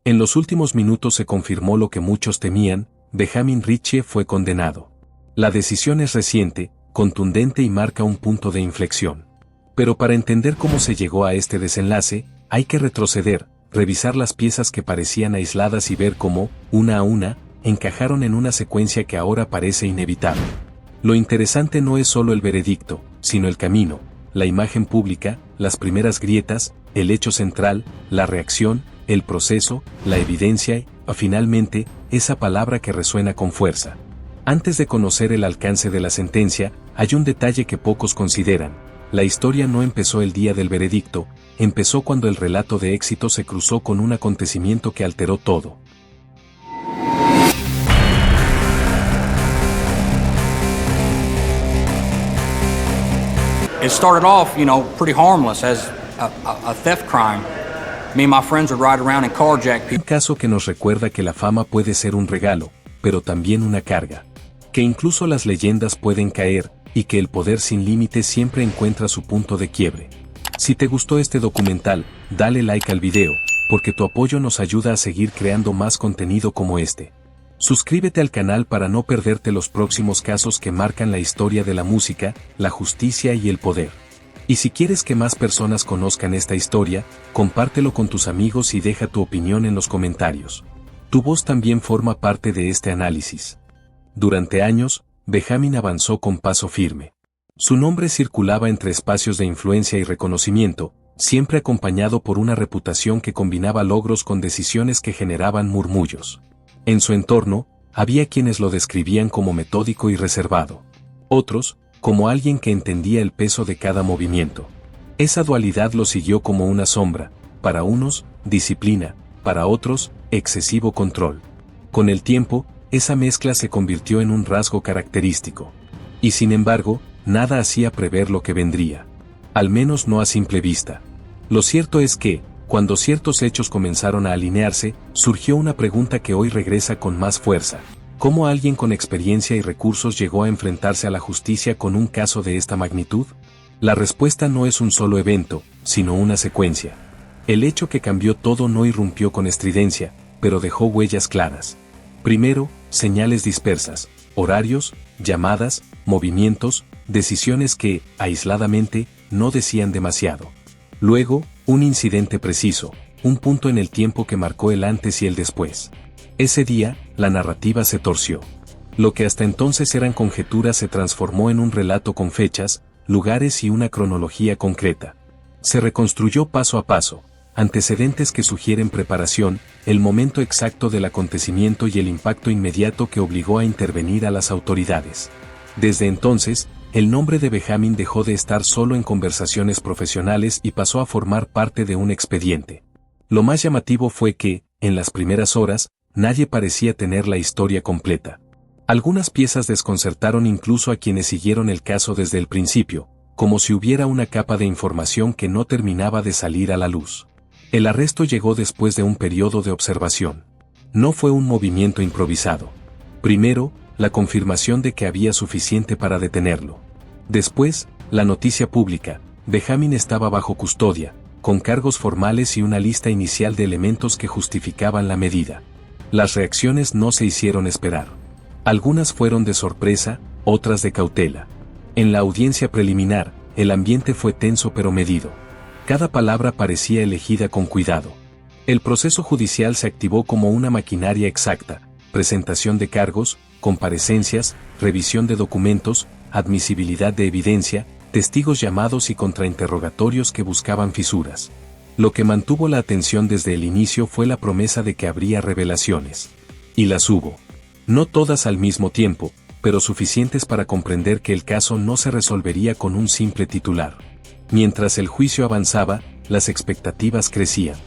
En los últimos minutos se confirmó lo que muchos temían: Benjamin Ritchie fue condenado. La decisión es reciente, contundente y marca un punto de inflexión. Pero para entender cómo se llegó a este desenlace, hay que retroceder, revisar las piezas que parecían aisladas y ver cómo, una a una, encajaron en una secuencia que ahora parece inevitable. Lo interesante no es solo el veredicto, sino el camino, la imagen pública, las primeras grietas, el hecho central, la reacción, el proceso, la evidencia y, finalmente, esa palabra que resuena con fuerza. Antes de conocer el alcance de la sentencia, hay un detalle que pocos consideran: la historia no empezó el día del veredicto, empezó cuando el relato de éxito se cruzó con un acontecimiento que alteró todo. It started off, pretty harmless as a theft crime. Me and my friends would ride around and carjack people. Un caso que nos recuerda que la fama puede ser un regalo, pero también una carga. Que incluso las leyendas pueden caer, y que el poder sin límites siempre encuentra su punto de quiebre. Si te gustó este documental, dale like al video, porque tu apoyo nos ayuda a seguir creando más contenido como este. Suscríbete al canal para no perderte los próximos casos que marcan la historia de la música, la justicia y el poder. Y si quieres que más personas conozcan esta historia, compártelo con tus amigos y deja tu opinión en los comentarios. Tu voz también forma parte de este análisis. Durante años, Benjamin avanzó con paso firme. Su nombre circulaba entre espacios de influencia y reconocimiento, siempre acompañado por una reputación que combinaba logros con decisiones que generaban murmullos. En su entorno, había quienes lo describían como metódico y reservado. Otros, como alguien que entendía el peso de cada movimiento. Esa dualidad lo siguió como una sombra: para unos, disciplina; para otros, excesivo control. Con el tiempo, esa mezcla se convirtió en un rasgo característico. Y sin embargo, nada hacía prever lo que vendría. Al menos no a simple vista. Lo cierto es que, cuando ciertos hechos comenzaron a alinearse, surgió una pregunta que hoy regresa con más fuerza: ¿cómo alguien con experiencia y recursos llegó a enfrentarse a la justicia con un caso de esta magnitud? La respuesta no es un solo evento, sino una secuencia. El hecho que cambió todo no irrumpió con estridencia, pero dejó huellas claras. Primero, señales dispersas, horarios, llamadas, movimientos, decisiones que, aisladamente, no decían demasiado. Luego, un incidente preciso, un punto en el tiempo que marcó el antes y el después. Ese día, la narrativa se torció. Lo que hasta entonces eran conjeturas se transformó en un relato con fechas, lugares y una cronología concreta. Se reconstruyó paso a paso, antecedentes que sugieren preparación, el momento exacto del acontecimiento y el impacto inmediato que obligó a intervenir a las autoridades. Desde entonces, el nombre de Benjamin dejó de estar solo en conversaciones profesionales y pasó a formar parte de un expediente. Lo más llamativo fue que, en las primeras horas, nadie parecía tener la historia completa. Algunas piezas desconcertaron incluso a quienes siguieron el caso desde el principio, como si hubiera una capa de información que no terminaba de salir a la luz. El arresto llegó después de un periodo de observación. No fue un movimiento improvisado. Primero, la confirmación de que había suficiente para detenerlo. Después, la noticia pública: Benjamin estaba bajo custodia, con cargos formales y una lista inicial de elementos que justificaban la medida. Las reacciones no se hicieron esperar. Algunas fueron de sorpresa, otras de cautela. En la audiencia preliminar, el ambiente fue tenso pero medido. Cada palabra parecía elegida con cuidado. El proceso judicial se activó como una maquinaria exacta: presentación de cargos, comparecencias, revisión de documentos, admisibilidad de evidencia, testigos llamados y contrainterrogatorios que buscaban fisuras. Lo que mantuvo la atención desde el inicio fue la promesa de que habría revelaciones. Y las hubo. No todas al mismo tiempo, pero suficientes para comprender que el caso no se resolvería con un simple titular. Mientras el juicio avanzaba, las expectativas crecían.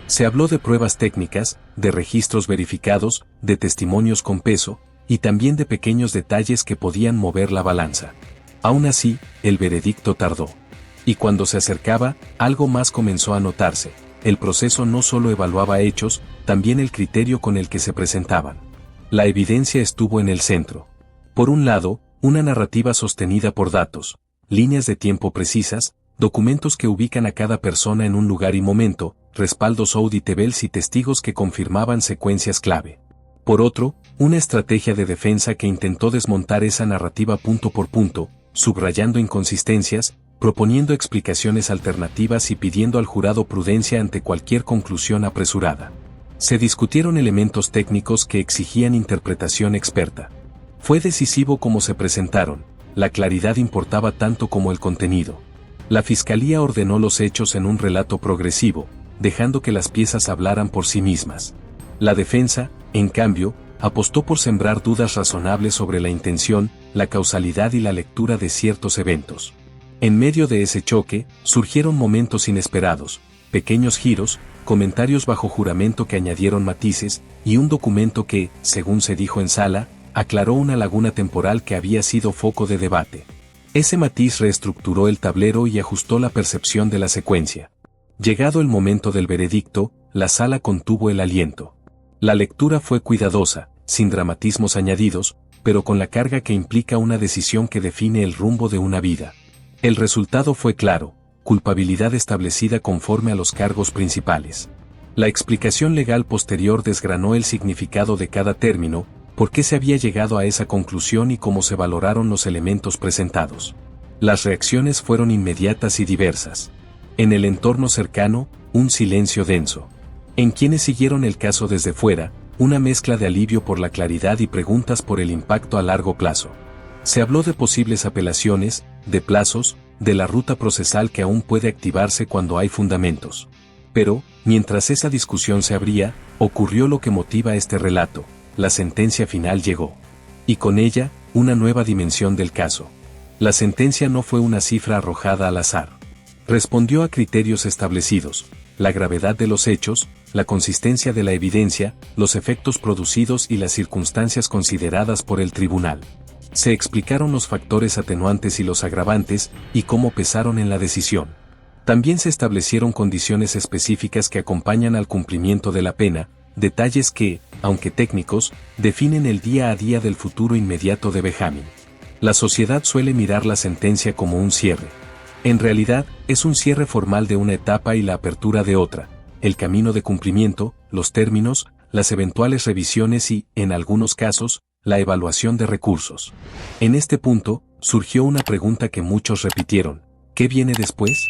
Se habló de pruebas técnicas, de registros verificados, de testimonios con peso, y también de pequeños detalles que podían mover la balanza. Aún así, el veredicto tardó. Y cuando se acercaba, algo más comenzó a notarse: el proceso no solo evaluaba hechos, también el criterio con el que se presentaban. La evidencia estuvo en el centro. Por un lado, una narrativa sostenida por datos, líneas de tiempo precisas, documentos que ubican a cada persona en un lugar y momento, respaldos auditables y testigos que confirmaban secuencias clave. Por otro, una estrategia de defensa que intentó desmontar esa narrativa punto por punto, subrayando inconsistencias, proponiendo explicaciones alternativas y pidiendo al jurado prudencia ante cualquier conclusión apresurada. Se discutieron elementos técnicos que exigían interpretación experta. Fue decisivo cómo se presentaron, la claridad importaba tanto como el contenido. La fiscalía ordenó los hechos en un relato progresivo, dejando que las piezas hablaran por sí mismas. La defensa, en cambio, apostó por sembrar dudas razonables sobre la intención, la causalidad y la lectura de ciertos eventos. En medio de ese choque, surgieron momentos inesperados, pequeños giros, comentarios bajo juramento que añadieron matices, y un documento que, según se dijo en sala, aclaró una laguna temporal que había sido foco de debate. Ese matiz reestructuró el tablero y ajustó la percepción de la secuencia. Llegado el momento del veredicto, la sala contuvo el aliento. La lectura fue cuidadosa, sin dramatismos añadidos, pero con la carga que implica una decisión que define el rumbo de una vida. El resultado fue claro, culpabilidad establecida conforme a los cargos principales. La explicación legal posterior desgranó el significado de cada término, por qué se había llegado a esa conclusión y cómo se valoraron los elementos presentados. Las reacciones fueron inmediatas y diversas. En el entorno cercano, un silencio denso. En quienes siguieron el caso desde fuera, una mezcla de alivio por la claridad y preguntas por el impacto a largo plazo. Se habló de posibles apelaciones, de plazos, de la ruta procesal que aún puede activarse cuando hay fundamentos. Pero, mientras esa discusión se abría, ocurrió lo que motiva este relato. La sentencia final llegó. Y con ella, una nueva dimensión del caso. La sentencia no fue una cifra arrojada al azar. Respondió a criterios establecidos, la gravedad de los hechos, la consistencia de la evidencia, los efectos producidos y las circunstancias consideradas por el tribunal. Se explicaron los factores atenuantes y los agravantes, y cómo pesaron en la decisión. También se establecieron condiciones específicas que acompañan al cumplimiento de la pena, detalles que, aunque técnicos, definen el día a día del futuro inmediato de Benjamin. La sociedad suele mirar la sentencia como un cierre. En realidad, es un cierre formal de una etapa y la apertura de otra, el camino de cumplimiento, los términos, las eventuales revisiones y, en algunos casos, la evaluación de recursos. En este punto, surgió una pregunta que muchos repitieron: ¿qué viene después?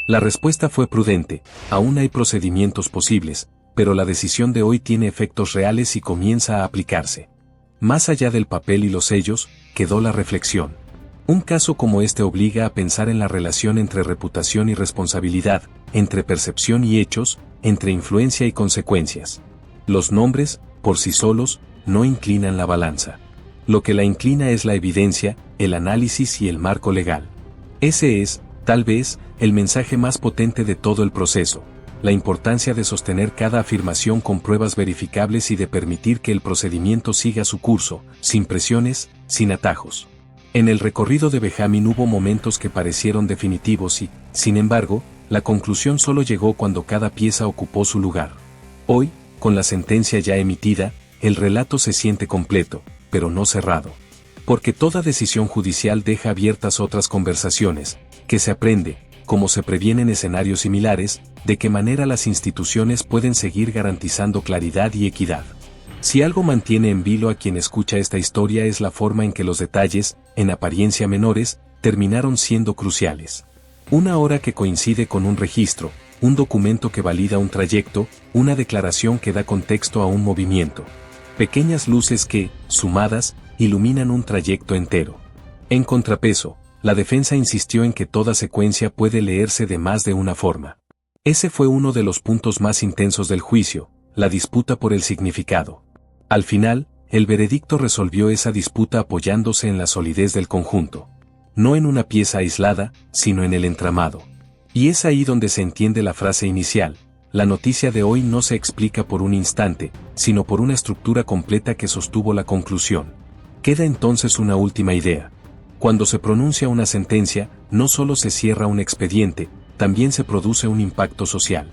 La respuesta fue prudente: aún hay procedimientos posibles, pero la decisión de hoy tiene efectos reales y comienza a aplicarse. Más allá del papel y los sellos, quedó la reflexión. Un caso como este obliga a pensar en la relación entre reputación y responsabilidad, entre percepción y hechos, entre influencia y consecuencias. Los nombres, por sí solos, no inclinan la balanza. Lo que la inclina es la evidencia, el análisis y el marco legal. Ese es, tal vez, el mensaje más potente de todo el proceso: la importancia de sostener cada afirmación con pruebas verificables y de permitir que el procedimiento siga su curso, sin presiones, sin atajos. En el recorrido de Benjamin hubo momentos que parecieron definitivos y, sin embargo, la conclusión solo llegó cuando cada pieza ocupó su lugar. Hoy, con la sentencia ya emitida, el relato se siente completo, pero no cerrado. Porque toda decisión judicial deja abiertas otras conversaciones, que se aprende, cómo se previenen escenarios similares, de qué manera las instituciones pueden seguir garantizando claridad y equidad. Si algo mantiene en vilo a quien escucha esta historia es la forma en que los detalles, en apariencia menores, terminaron siendo cruciales. Una hora que coincide con un registro, un documento que valida un trayecto, una declaración que da contexto a un movimiento. Pequeñas luces que, sumadas, iluminan un trayecto entero. En contrapeso, la defensa insistió en que toda secuencia puede leerse de más de una forma. Ese fue uno de los puntos más intensos del juicio, la disputa por el significado. Al final, el veredicto resolvió esa disputa apoyándose en la solidez del conjunto. No en una pieza aislada, sino en el entramado. Y es ahí donde se entiende la frase inicial: la noticia de hoy no se explica por un instante, sino por una estructura completa que sostuvo la conclusión. Queda entonces una última idea. Cuando se pronuncia una sentencia, no solo se cierra un expediente, también se produce un impacto social.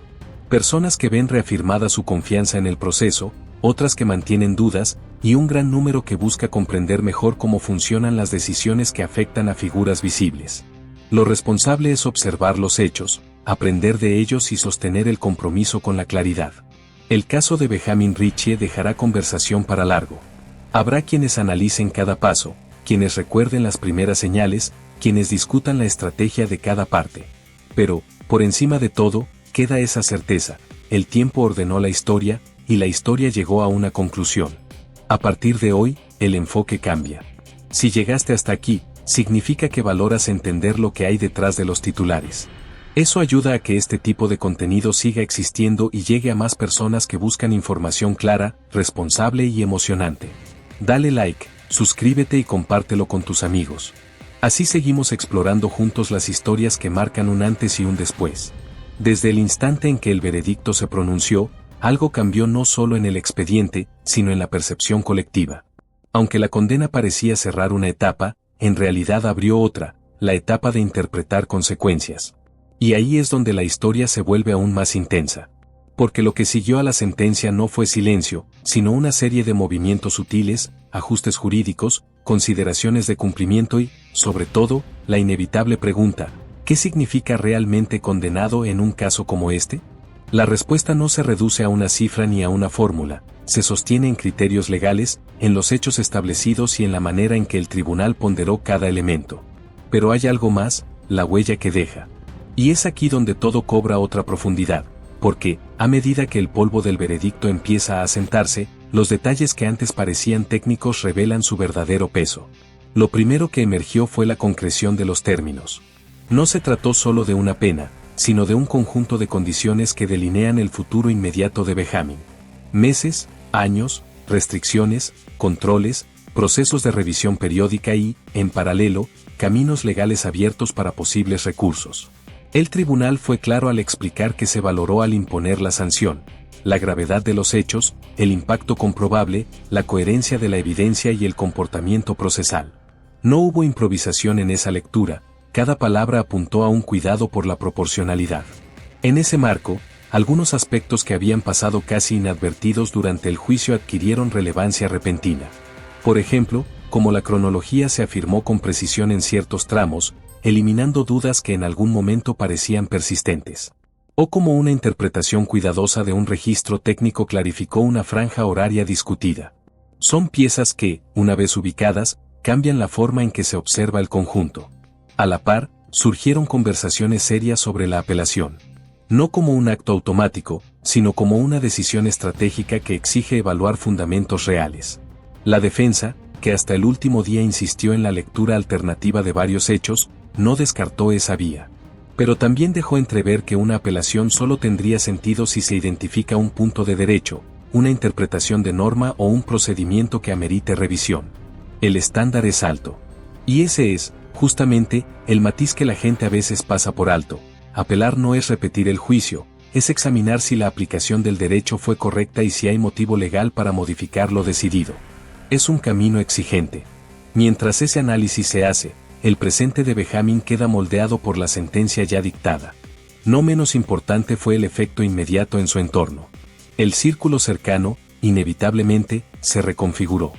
Personas que ven reafirmada su confianza en el proceso, otras que mantienen dudas, y un gran número que busca comprender mejor cómo funcionan las decisiones que afectan a figuras visibles. Lo responsable es observar los hechos, aprender de ellos y sostener el compromiso con la claridad. El caso de Benjamin Ritchie dejará conversación para largo. Habrá quienes analicen cada paso, quienes recuerden las primeras señales, quienes discutan la estrategia de cada parte. Pero, por encima de todo, queda esa certeza: el tiempo ordenó la historia, y la historia llegó a una conclusión. A partir de hoy, el enfoque cambia. Si llegaste hasta aquí, significa que valoras entender lo que hay detrás de los titulares. Eso ayuda a que este tipo de contenido siga existiendo y llegue a más personas que buscan información clara, responsable y emocionante. Dale like, suscríbete y compártelo con tus amigos. Así seguimos explorando juntos las historias que marcan un antes y un después. Desde el instante en que el veredicto se pronunció, algo cambió no solo en el expediente, sino en la percepción colectiva. Aunque la condena parecía cerrar una etapa, en realidad abrió otra, la etapa de interpretar consecuencias. Y ahí es donde la historia se vuelve aún más intensa. Porque lo que siguió a la sentencia no fue silencio, sino una serie de movimientos sutiles, ajustes jurídicos, consideraciones de cumplimiento y, sobre todo, la inevitable pregunta: ¿qué significa realmente condenado en un caso como este? La respuesta no se reduce a una cifra ni a una fórmula, se sostiene en criterios legales, en los hechos establecidos y en la manera en que el tribunal ponderó cada elemento. Pero hay algo más: la huella que deja. Y es aquí donde todo cobra otra profundidad, porque, a medida que el polvo del veredicto empieza a asentarse, los detalles que antes parecían técnicos revelan su verdadero peso. Lo primero que emergió fue la concreción de los términos. No se trató solo de una pena, sino de un conjunto de condiciones que delinean el futuro inmediato de Benjamin. Meses, años, restricciones, controles, procesos de revisión periódica y, en paralelo, caminos legales abiertos para posibles recursos. El tribunal fue claro al explicar que se valoró al imponer la sanción: la gravedad de los hechos, el impacto comprobable, la coherencia de la evidencia y el comportamiento procesal. No hubo improvisación en esa lectura, cada palabra apuntó a un cuidado por la proporcionalidad. En ese marco, algunos aspectos que habían pasado casi inadvertidos durante el juicio adquirieron relevancia repentina. Por ejemplo, como la cronología se afirmó con precisión en ciertos tramos, eliminando dudas que en algún momento parecían persistentes. O como una interpretación cuidadosa de un registro técnico clarificó una franja horaria discutida. Son piezas que, una vez ubicadas, cambian la forma en que se observa el conjunto. A la par, surgieron conversaciones serias sobre la apelación. No como un acto automático, sino como una decisión estratégica que exige evaluar fundamentos reales. La defensa, que hasta el último día insistió en la lectura alternativa de varios hechos, no descartó esa vía. Pero también dejó entrever que una apelación solo tendría sentido si se identifica un punto de derecho, una interpretación de norma o un procedimiento que amerite revisión. El estándar es alto. Y ese es, justamente, el matiz que la gente a veces pasa por alto. Apelar no es repetir el juicio, es examinar si la aplicación del derecho fue correcta y si hay motivo legal para modificar lo decidido. Es un camino exigente. Mientras ese análisis se hace, el presente de Benjamin queda moldeado por la sentencia ya dictada. No menos importante fue el efecto inmediato en su entorno. El círculo cercano, inevitablemente, se reconfiguró.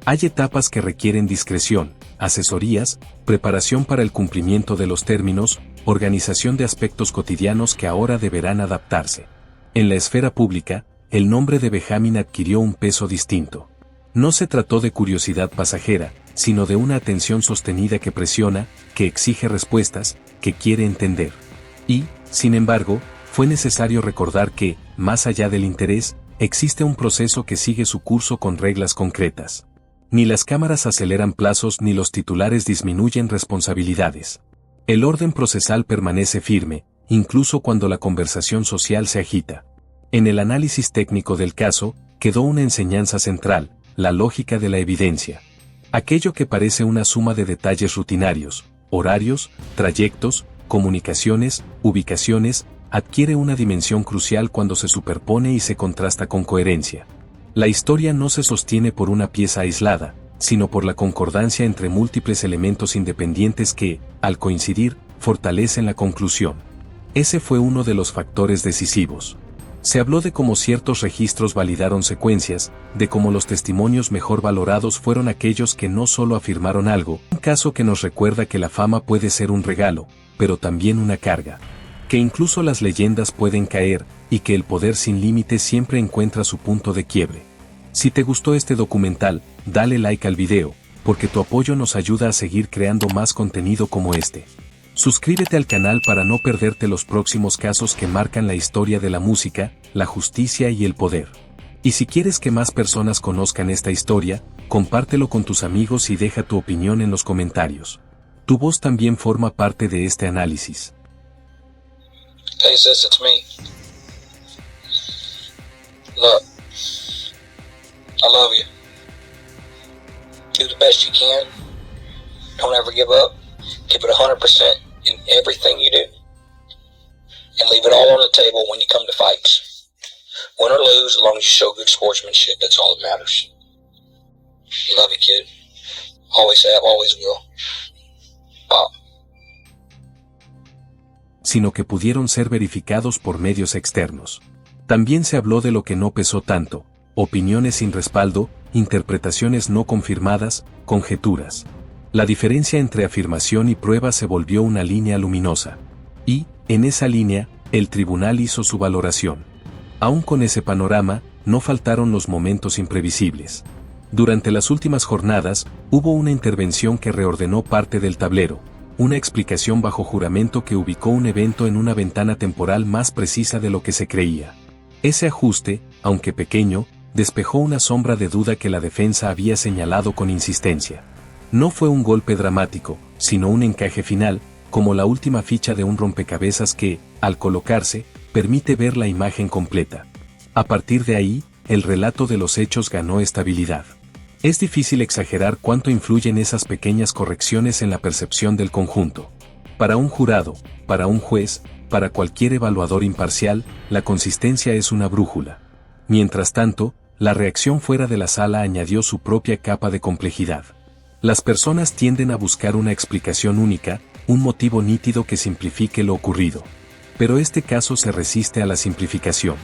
Hay etapas que requieren discreción, asesorías, preparación para el cumplimiento de los términos, organización de aspectos cotidianos que ahora deberán adaptarse. En la esfera pública, el nombre de Benjamin adquirió un peso distinto. No se trató de curiosidad pasajera, sino de una atención sostenida que presiona, que exige respuestas, que quiere entender. Y, sin embargo, fue necesario recordar que, más allá del interés, existe un proceso que sigue su curso con reglas concretas. Ni las cámaras aceleran plazos ni los titulares disminuyen responsabilidades. El orden procesal permanece firme, incluso cuando la conversación social se agita. En el análisis técnico del caso, quedó una enseñanza central: la lógica de la evidencia. Aquello que parece una suma de detalles rutinarios, horarios, trayectos, comunicaciones, ubicaciones, adquiere una dimensión crucial cuando se superpone y se contrasta con coherencia. La historia no se sostiene por una pieza aislada, sino por la concordancia entre múltiples elementos independientes que, al coincidir, fortalecen la conclusión. Ese fue uno de los factores decisivos. Se habló de cómo ciertos registros validaron secuencias, de cómo los testimonios mejor valorados fueron aquellos que no solo afirmaron algo, un caso que nos recuerda que la fama puede ser un regalo, pero también una carga. que incluso las leyendas pueden caer y que el poder sin límite siempre encuentra su punto de quiebre. Si te gustó este documental, dale like al video, porque tu apoyo nos ayuda a seguir creando más contenido como este. Suscríbete al canal para no perderte los próximos casos que marcan la historia de la música, la justicia y el poder. Y si quieres que más personas conozcan esta historia, compártelo con tus amigos y deja tu opinión en los comentarios. Tu voz también forma parte de este análisis. Hey sis, it's me. Look, I love you. Do the best you can. Don't ever give up. Give it 100% in everything you do. And leave it all on the table when you come to fights. Win or lose, as long as you show good sportsmanship, that's all that matters. Love you, kid. Always have, always will. Bob. Sino que pudieron ser verificados por medios externos. También se habló de lo que no pesó tanto, opiniones sin respaldo, interpretaciones no confirmadas, conjeturas. La diferencia entre afirmación y prueba se volvió una línea luminosa. Y, en esa línea, el tribunal hizo su valoración. Aún con ese panorama, no faltaron los momentos imprevisibles. Durante las últimas jornadas, hubo una intervención que reordenó parte del tablero, una explicación bajo juramento que ubicó un evento en una ventana temporal más precisa de lo que se creía. Ese ajuste, aunque pequeño, despejó una sombra de duda que la defensa había señalado con insistencia. No fue un golpe dramático, sino un encaje final, como la última ficha de un rompecabezas que, al colocarse, permite ver la imagen completa. A partir de ahí, el relato de los hechos ganó estabilidad. Es difícil exagerar cuánto influyen esas pequeñas correcciones en la percepción del conjunto. Para un jurado, para un juez, para cualquier evaluador imparcial, la consistencia es una brújula. Mientras tanto, la reacción fuera de la sala añadió su propia capa de complejidad. Las personas tienden a buscar una explicación única, un motivo nítido que simplifique lo ocurrido. Pero este caso se resiste a la simplificación.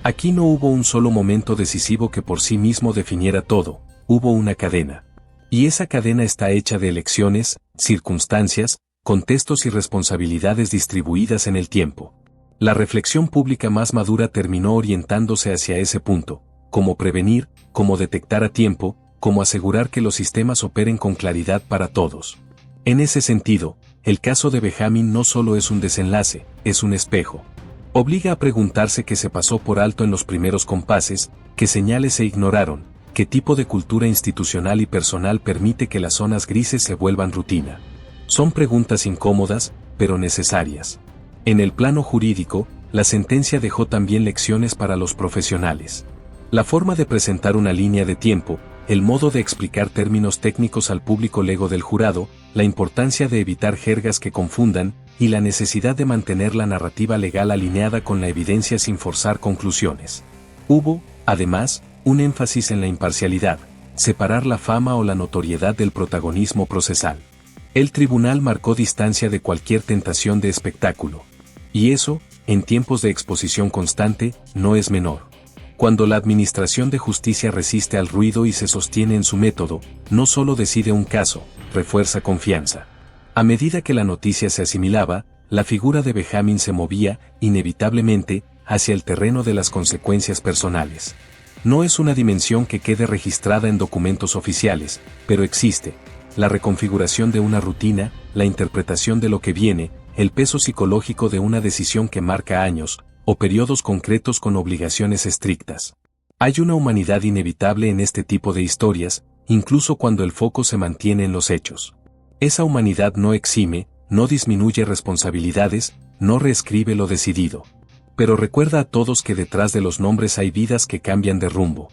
Aquí no hubo un solo momento decisivo que por sí mismo definiera todo, hubo una cadena. Y esa cadena está hecha de elecciones, circunstancias, contextos y responsabilidades distribuidas en el tiempo. La reflexión pública más madura terminó orientándose hacia ese punto, cómo prevenir, cómo detectar a tiempo, cómo asegurar que los sistemas operen con claridad para todos. En ese sentido, el caso de Benjamin no solo es un desenlace, es un espejo. Obliga a preguntarse qué se pasó por alto en los primeros compases, qué señales se ignoraron, qué tipo de cultura institucional y personal permite que las zonas grises se vuelvan rutina. Son preguntas incómodas, pero necesarias. En el plano jurídico, la sentencia dejó también lecciones para los profesionales. La forma de presentar una línea de tiempo, el modo de explicar términos técnicos al público lego del jurado, la importancia de evitar jergas que confundan, y la necesidad de mantener la narrativa legal alineada con la evidencia sin forzar conclusiones. Hubo, además, un énfasis en la imparcialidad, separar la fama o la notoriedad del protagonismo procesal. El tribunal marcó distancia de cualquier tentación de espectáculo. Y eso, en tiempos de exposición constante, no es menor. Cuando la administración de justicia resiste al ruido y se sostiene en su método, no solo decide un caso, refuerza confianza. A medida que la noticia se asimilaba, la figura de Benjamin se movía, inevitablemente, hacia el terreno de las consecuencias personales. No es una dimensión que quede registrada en documentos oficiales, pero existe. La reconfiguración de una rutina, la interpretación de lo que viene, el peso psicológico de una decisión que marca años, o periodos concretos con obligaciones estrictas. Hay una humanidad inevitable en este tipo de historias, incluso cuando el foco se mantiene en los hechos. Esa humanidad no exime, no disminuye responsabilidades, no reescribe lo decidido. Pero recuerda a todos que detrás de los nombres hay vidas que cambian de rumbo.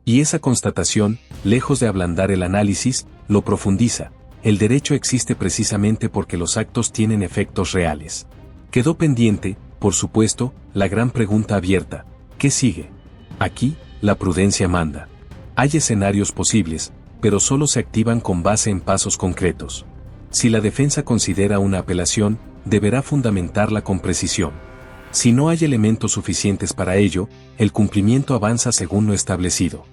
Y esa constatación, lejos de ablandar el análisis, lo profundiza. El derecho existe precisamente porque los actos tienen efectos reales. Quedó pendiente, por supuesto, la gran pregunta abierta: ¿qué sigue? Aquí, la prudencia manda. Hay escenarios posibles, pero solo se activan con base en pasos concretos. Si la defensa considera una apelación, deberá fundamentarla con precisión. Si no hay elementos suficientes para ello, el cumplimiento avanza según lo establecido.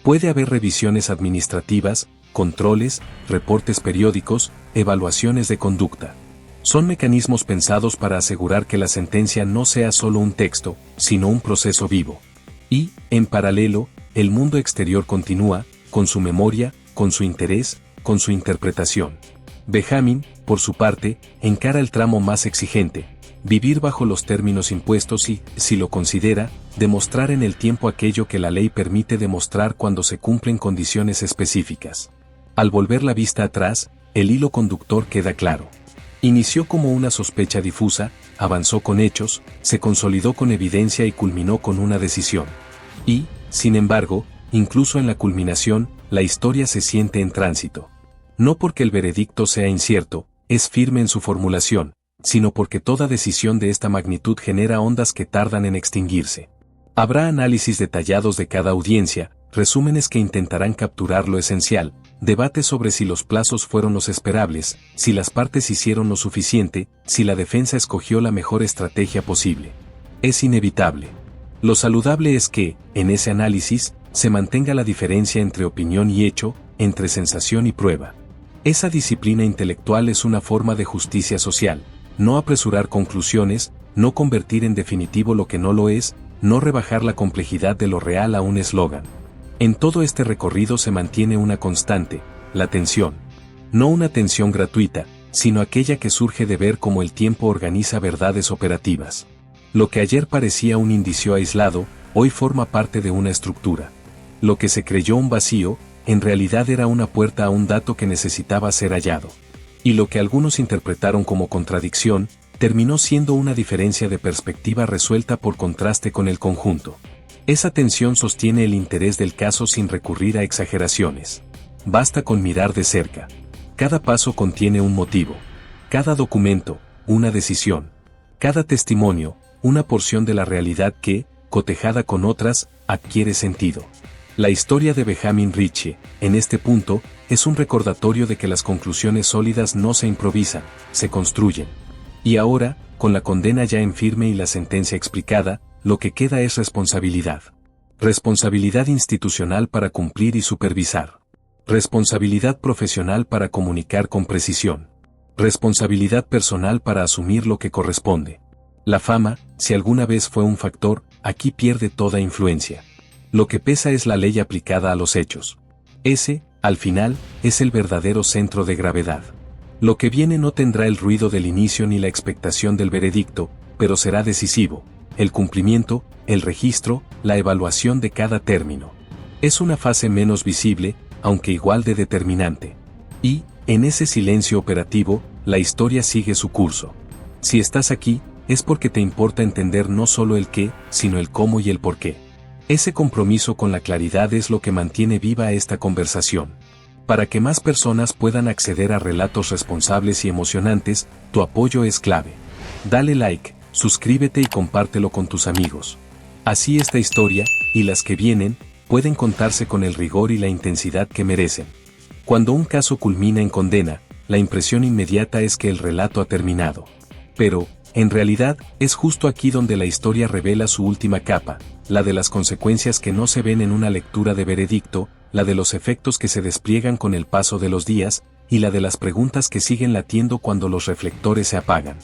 Puede haber revisiones administrativas, controles, reportes periódicos, evaluaciones de conducta. Son mecanismos pensados para asegurar que la sentencia no sea solo un texto, sino un proceso vivo. Y, en paralelo, el mundo exterior continúa, con su memoria, con su interés, con su interpretación. Benjamin, por su parte, encara el tramo más exigente: vivir bajo los términos impuestos y, si lo considera, demostrar en el tiempo aquello que la ley permite demostrar cuando se cumplen condiciones específicas. Al volver la vista atrás, el hilo conductor queda claro. Inició como una sospecha difusa, avanzó con hechos, se consolidó con evidencia y culminó con una decisión. Y, sin embargo, incluso en la culminación, la historia se siente en tránsito. No porque el veredicto sea incierto, es firme en su formulación, sino porque toda decisión de esta magnitud genera ondas que tardan en extinguirse. Habrá análisis detallados de cada audiencia, resúmenes que intentarán capturar lo esencial, debates sobre si los plazos fueron los esperables, si las partes hicieron lo suficiente, si la defensa escogió la mejor estrategia posible. Es inevitable. Lo saludable es que, en ese análisis, se mantenga la diferencia entre opinión y hecho, entre sensación y prueba. Esa disciplina intelectual es una forma de justicia social: no apresurar conclusiones, no convertir en definitivo lo que no lo es, no rebajar la complejidad de lo real a un eslogan. En todo este recorrido se mantiene una constante: la tensión. No una tensión gratuita, sino aquella que surge de ver cómo el tiempo organiza verdades operativas. Lo que ayer parecía un indicio aislado, hoy forma parte de una estructura. Lo que se creyó un vacío, en realidad era una puerta a un dato que necesitaba ser hallado. Y lo que algunos interpretaron como contradicción, terminó siendo una diferencia de perspectiva resuelta por contraste con el conjunto. Esa tensión sostiene el interés del caso sin recurrir a exageraciones. Basta con mirar de cerca. Cada paso contiene un motivo. Cada documento, una decisión. Cada testimonio, una porción de la realidad que, cotejada con otras, adquiere sentido. La historia de Benjamin Ritchie, en este punto, es un recordatorio de que las conclusiones sólidas no se improvisan, se construyen. Y ahora, con la condena ya en firme y la sentencia explicada, lo que queda es responsabilidad. Responsabilidad institucional para cumplir y supervisar. Responsabilidad profesional para comunicar con precisión. Responsabilidad personal para asumir lo que corresponde. La fama, si alguna vez fue un factor, aquí pierde toda influencia. Lo que pesa es la ley aplicada a los hechos. Ese, al final, es el verdadero centro de gravedad. Lo que viene no tendrá el ruido del inicio ni la expectación del veredicto, pero será decisivo: el cumplimiento, el registro, la evaluación de cada término. Es una fase menos visible, aunque igual de determinante. Y, en ese silencio operativo, la historia sigue su curso. Si estás aquí, es porque te importa entender no solo el qué, sino el cómo y el por qué. Ese compromiso con la claridad es lo que mantiene viva esta conversación. Para que más personas puedan acceder a relatos responsables y emocionantes, tu apoyo es clave. Dale like, suscríbete y compártelo con tus amigos. Así esta historia, y las que vienen, pueden contarse con el rigor y la intensidad que merecen. Cuando un caso culmina en condena, la impresión inmediata es que el relato ha terminado. Pero, en realidad, es justo aquí donde la historia revela su última capa, la de las consecuencias que no se ven en una lectura de veredicto, la de los efectos que se despliegan con el paso de los días, y la de las preguntas que siguen latiendo cuando los reflectores se apagan.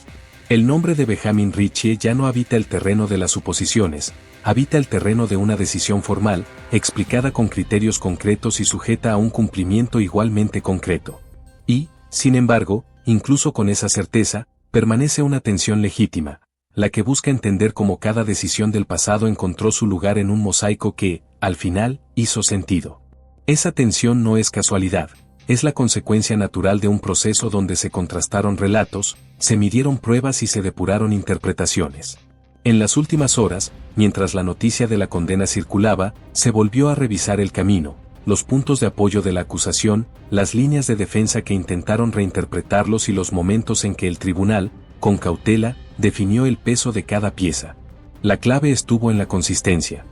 El nombre de Benjamin Ritchie ya no habita el terreno de las suposiciones, habita el terreno de una decisión formal, explicada con criterios concretos y sujeta a un cumplimiento igualmente concreto. Y, sin embargo, incluso con esa certeza, permanece una tensión legítima, la que busca entender cómo cada decisión del pasado encontró su lugar en un mosaico que, al final, hizo sentido. Esa tensión no es casualidad, es la consecuencia natural de un proceso donde se contrastaron relatos, se midieron pruebas y se depuraron interpretaciones. En las últimas horas, mientras la noticia de la condena circulaba, se volvió a revisar el camino, los puntos de apoyo de la acusación, las líneas de defensa que intentaron reinterpretarlos y los momentos en que el tribunal, con cautela, definió el peso de cada pieza. La clave estuvo en la consistencia.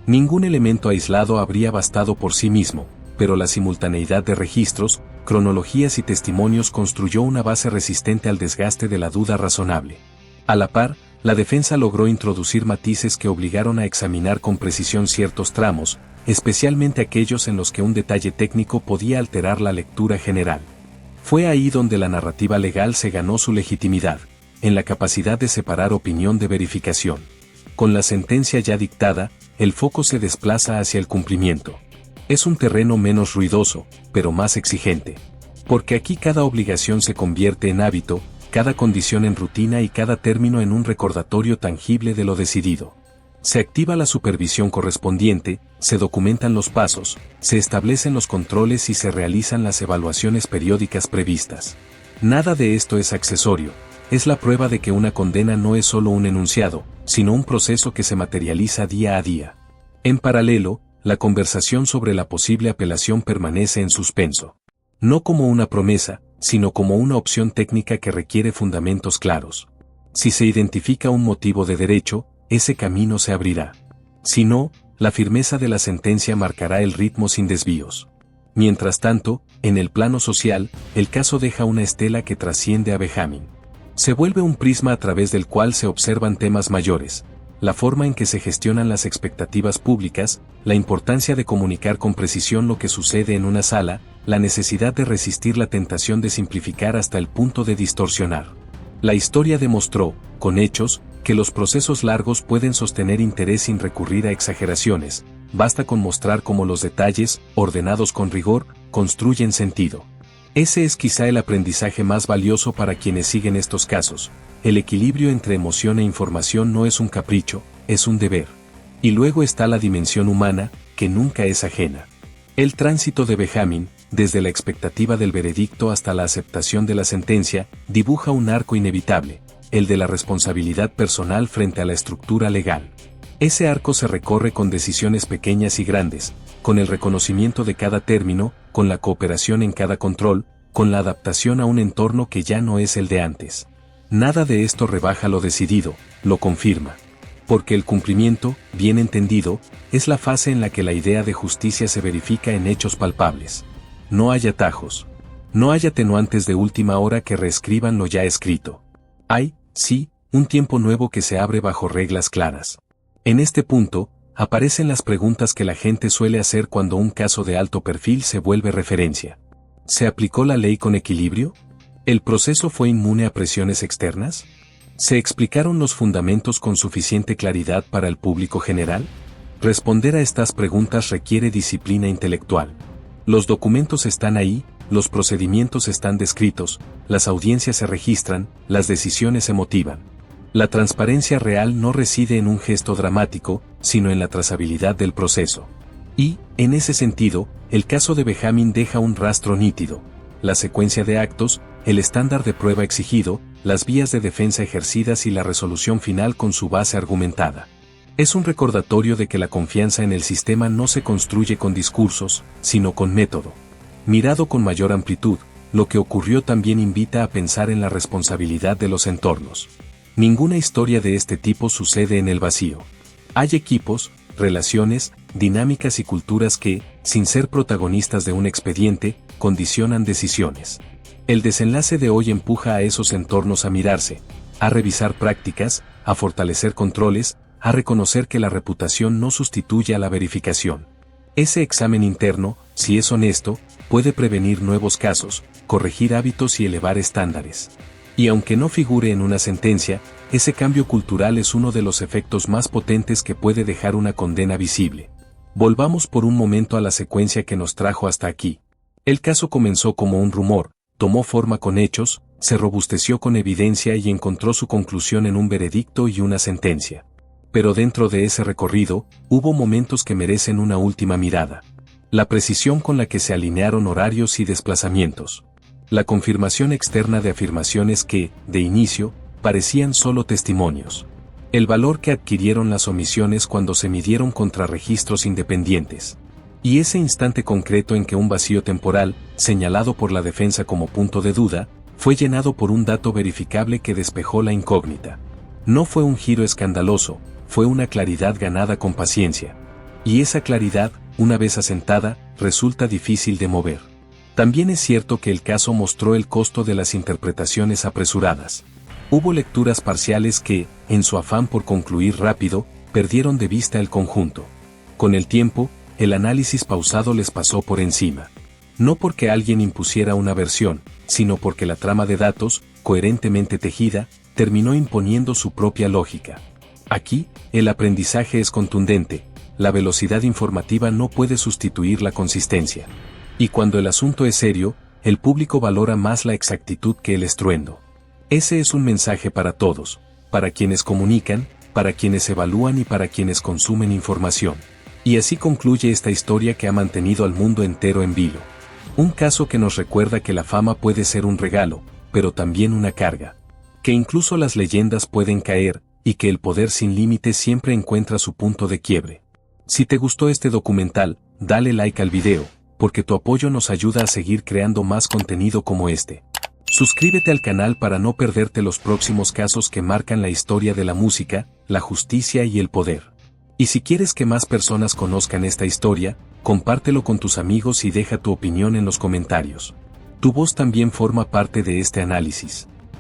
Ningún elemento aislado habría bastado por sí mismo, pero la simultaneidad de registros, cronologías y testimonios construyó una base resistente al desgaste de la duda razonable. A la par, la defensa logró introducir matices que obligaron a examinar con precisión ciertos tramos, especialmente aquellos en los que un detalle técnico podía alterar la lectura general. Fue ahí donde la narrativa legal se ganó su legitimidad, en la capacidad de separar opinión de verificación. Con la sentencia ya dictada, el foco se desplaza hacia el cumplimiento. Es un terreno menos ruidoso, pero más exigente. Porque aquí cada obligación se convierte en hábito, cada condición en rutina y cada término en un recordatorio tangible de lo decidido. Se activa la supervisión correspondiente, se documentan los pasos, se establecen los controles y se realizan las evaluaciones periódicas previstas. Nada de esto es accesorio, es la prueba de que una condena no es solo un enunciado, sino un proceso que se materializa día a día. En paralelo, la conversación sobre la posible apelación permanece en suspenso. No como una promesa, sino como una opción técnica que requiere fundamentos claros. Si se identifica un motivo de derecho, ese camino se abrirá. Si no, la firmeza de la sentencia marcará el ritmo sin desvíos. Mientras tanto, en el plano social, el caso deja una estela que trasciende a Benjamin. Se vuelve un prisma a través del cual se observan temas mayores, la forma en que se gestionan las expectativas públicas, la importancia de comunicar con precisión lo que sucede en una sala, la necesidad de resistir la tentación de simplificar hasta el punto de distorsionar. La historia demostró, con hechos, que los procesos largos pueden sostener interés sin recurrir a exageraciones, basta con mostrar cómo los detalles, ordenados con rigor, construyen sentido. Ese es quizá el aprendizaje más valioso para quienes siguen estos casos. El equilibrio entre emoción e información no es un capricho, es un deber. Y luego está la dimensión humana, que nunca es ajena. El tránsito de Benjamin, desde la expectativa del veredicto hasta la aceptación de la sentencia, dibuja un arco inevitable, el de la responsabilidad personal frente a la estructura legal. Ese arco se recorre con decisiones pequeñas y grandes, con el reconocimiento de cada término, con la cooperación en cada control, con la adaptación a un entorno que ya no es el de antes. Nada de esto rebaja lo decidido, lo confirma. Porque el cumplimiento, bien entendido, es la fase en la que la idea de justicia se verifica en hechos palpables. No hay atajos. No hay atenuantes de última hora que reescriban lo ya escrito. Hay, sí, un tiempo nuevo que se abre bajo reglas claras. En este punto, aparecen las preguntas que la gente suele hacer cuando un caso de alto perfil se vuelve referencia. ¿Se aplicó la ley con equilibrio? ¿El proceso fue inmune a presiones externas? ¿Se explicaron los fundamentos con suficiente claridad para el público general? Responder a estas preguntas requiere disciplina intelectual. Los documentos están ahí, los procedimientos están descritos, las audiencias se registran, las decisiones se motivan. La transparencia real no reside en un gesto dramático, sino en la trazabilidad del proceso. Y, en ese sentido, el caso de Benjamin deja un rastro nítido. La secuencia de actos, el estándar de prueba exigido, las vías de defensa ejercidas y la resolución final con su base argumentada. Es un recordatorio de que la confianza en el sistema no se construye con discursos, sino con método. Mirado con mayor amplitud, lo que ocurrió también invita a pensar en la responsabilidad de los entornos. Ninguna historia de este tipo sucede en el vacío. Hay equipos, relaciones, dinámicas y culturas que, sin ser protagonistas de un expediente, condicionan decisiones. El desenlace de hoy empuja a esos entornos a mirarse, a revisar prácticas, a fortalecer controles, a reconocer que la reputación no sustituye a la verificación. Ese examen interno, si es honesto, puede prevenir nuevos casos, corregir hábitos y elevar estándares. Y aunque no figure en una sentencia, ese cambio cultural es uno de los efectos más potentes que puede dejar una condena visible. Volvamos por un momento a la secuencia que nos trajo hasta aquí. El caso comenzó como un rumor, tomó forma con hechos, se robusteció con evidencia y encontró su conclusión en un veredicto y una sentencia. Pero dentro de ese recorrido, hubo momentos que merecen una última mirada. La precisión con la que se alinearon horarios y desplazamientos. La confirmación externa de afirmaciones que, de inicio, parecían solo testimonios. El valor que adquirieron las omisiones cuando se midieron contra registros independientes. Y ese instante concreto en que un vacío temporal, señalado por la defensa como punto de duda, fue llenado por un dato verificable que despejó la incógnita. No fue un giro escandaloso, fue una claridad ganada con paciencia. Y esa claridad, una vez asentada, resulta difícil de mover. También es cierto que el caso mostró el costo de las interpretaciones apresuradas. Hubo lecturas parciales que, en su afán por concluir rápido, perdieron de vista el conjunto. Con el tiempo, el análisis pausado les pasó por encima. No porque alguien impusiera una versión, sino porque la trama de datos, coherentemente tejida, terminó imponiendo su propia lógica. Aquí, el aprendizaje es contundente, la velocidad informativa no puede sustituir la consistencia. Y cuando el asunto es serio, el público valora más la exactitud que el estruendo. Ese es un mensaje para todos, para quienes comunican, para quienes evalúan y para quienes consumen información. Y así concluye esta historia que ha mantenido al mundo entero en vilo. Un caso que nos recuerda que la fama puede ser un regalo, pero también una carga. Que incluso las leyendas pueden caer, y que el poder sin límites siempre encuentra su punto de quiebre. Si te gustó este documental, dale like al video, porque tu apoyo nos ayuda a seguir creando más contenido como este. Suscríbete al canal para no perderte los próximos casos que marcan la historia de la música, la justicia y el poder. Y si quieres que más personas conozcan esta historia, compártelo con tus amigos y deja tu opinión en los comentarios. Tu voz también forma parte de este análisis.